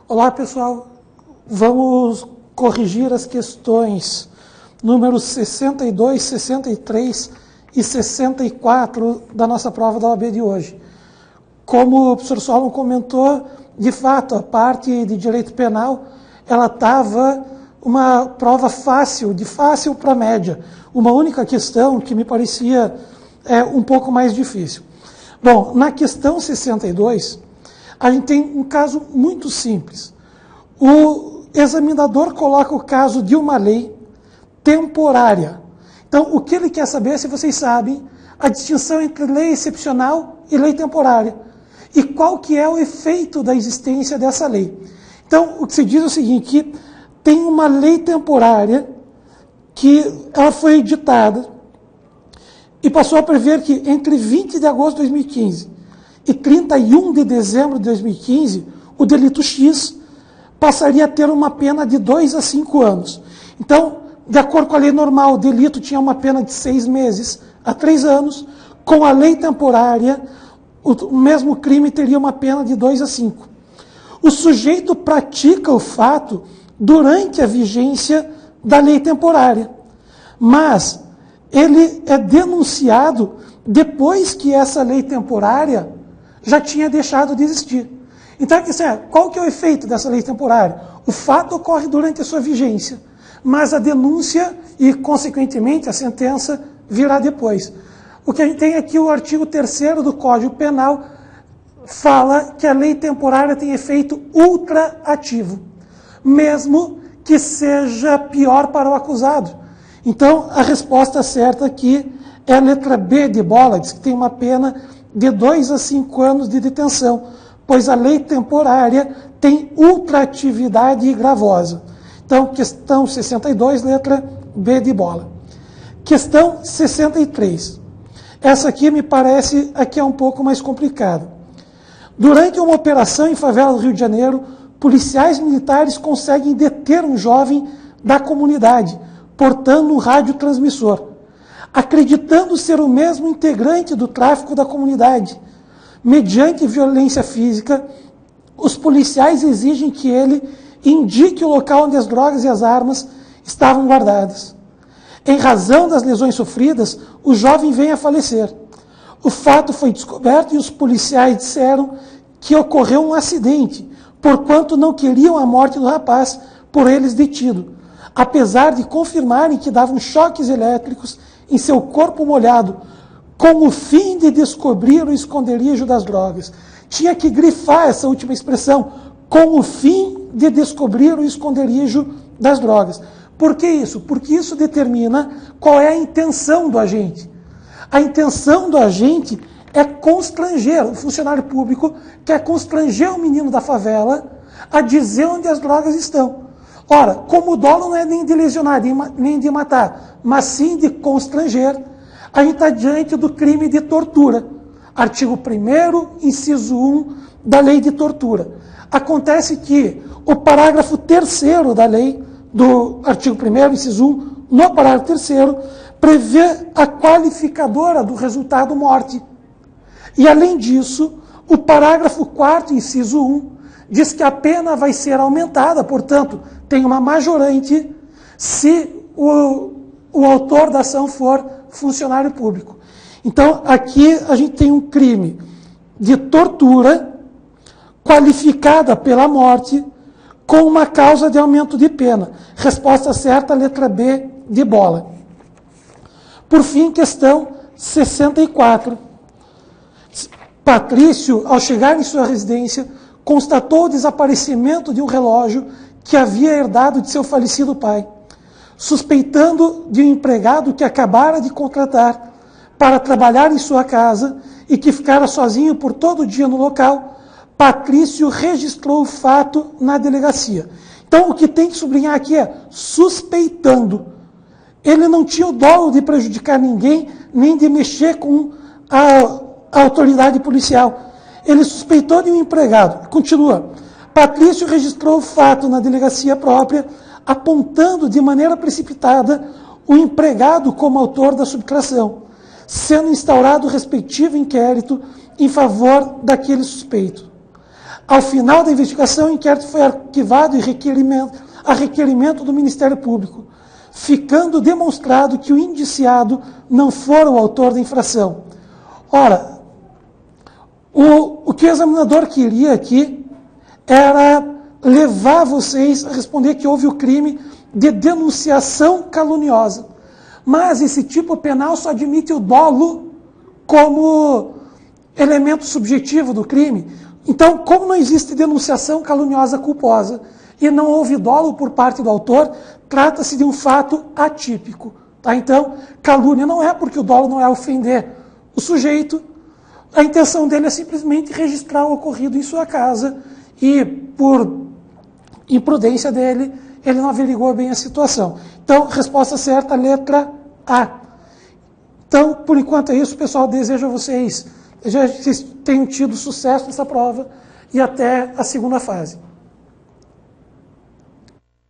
Olá, pessoal. Vamos corrigir as questões números 62, 63 e 64 da nossa prova da OAB de hoje. Como o professor Solon comentou, de fato, a parte de direito penal, ela estava uma prova fácil, de fácil para média. Uma única questão que me parecia um pouco mais difícil. Bom, na questão 62, a gente tem um caso muito simples. O examinador coloca o caso de uma lei temporária. Então, o que ele quer saber é se vocês sabem a distinção entre lei excepcional e lei temporária. E qual que é o efeito da existência dessa lei. Então, o que se diz é o seguinte, que tem uma lei temporária que ela foi editada e passou a prever que entre 20 de agosto de 2015 e 31 de dezembro de 2015, o delito X passaria a ter uma pena de 2 a 5 anos. Então, de acordo com a lei normal, o delito tinha uma pena de 6 meses a 3 anos. Com a lei temporária, o mesmo crime teria uma pena de 2 a 5. O sujeito pratica o fato durante a vigência da lei temporária, mas ele é denunciado depois que essa lei temporária já tinha deixado de existir. Então, qual que é o efeito dessa lei temporária? O fato ocorre durante a sua vigência, mas a denúncia e, consequentemente, a sentença virá depois. O que a gente tem aqui, o artigo 3º do Código Penal, fala que a lei temporária tem efeito ultraativo, mesmo que seja pior para o acusado. Então, a resposta certa aqui é a letra B de bola, diz que tem uma pena de 2 a 5 anos de detenção, pois a lei temporária tem ultraatividade gravosa. Então, questão 62, letra B de bola. Questão 63. Essa aqui me parece aqui é um pouco mais complicada. Durante uma operação em favela do Rio de Janeiro, policiais militares conseguem deter um jovem da comunidade, portando um radiotransmissor, acreditando ser o mesmo integrante do tráfico da comunidade. Mediante violência física, os policiais exigem que ele indique o local onde as drogas e as armas estavam guardadas. Em razão das lesões sofridas, o jovem vem a falecer. O fato foi descoberto e os policiais disseram que ocorreu um acidente, porquanto não queriam a morte do rapaz por eles detido, apesar de confirmarem que davam choques elétricos em seu corpo molhado, com o fim de descobrir o esconderijo das drogas. Tinha que grifar essa última expressão, com o fim de descobrir o esconderijo das drogas. Por que isso? Porque isso determina qual é a intenção do agente. A intenção do agente é constranger, o funcionário público quer constranger o menino da favela a dizer onde as drogas estão. Ora, como o dolo não é nem de lesionar, nem de matar, mas sim de constranger, a gente está diante do crime de tortura. Artigo 1º, inciso 1 da lei de tortura. Acontece que o parágrafo 3º da lei, do artigo 1º, inciso 1, no parágrafo 3º, prevê a qualificadora do resultado morte. E, além disso, o parágrafo 4º, inciso 1, diz que a pena vai ser aumentada, portanto, tem uma majorante se o autor da ação for funcionário público. Então, aqui a gente tem um crime de tortura qualificada pela morte com uma causa de aumento de pena. Resposta certa, letra B de bola. Por fim, questão 64. Patrício, ao chegar em sua residência, constatou o desaparecimento de um relógio que havia herdado de seu falecido pai. Suspeitando de um empregado que acabara de contratar para trabalhar em sua casa e que ficara sozinho por todo o dia no local, Patrício registrou o fato na delegacia. Então, o que tem que sublinhar aqui é suspeitando. Ele não tinha o dolo de prejudicar ninguém, nem de mexer com a autoridade policial. Ele suspeitou de um empregado. Continua. Patrício registrou o fato na delegacia própria, apontando de maneira precipitada o empregado como autor da subtração, sendo instaurado o respectivo inquérito em favor daquele suspeito. Ao final da investigação, o inquérito foi arquivado a requerimento do Ministério Público, ficando demonstrado que o indiciado não for o autor da infração. Ora, o que o examinador queria aqui era levar vocês a responder que houve o crime de denunciação caluniosa. Mas esse tipo penal só admite o dolo como elemento subjetivo do crime. Então, como não existe denunciação caluniosa culposa e não houve dolo por parte do autor, trata-se de um fato atípico. Tá? Então, calúnia não é porque o dolo não é ofender o sujeito, a intenção dele é simplesmente registrar o ocorrido em sua casa e, por imprudência dele, ele não averigou bem a situação. Então, resposta certa, letra A. Então, por enquanto é isso, pessoal. Desejo a vocês, que vocês tenham tido sucesso nessa prova e até a segunda fase.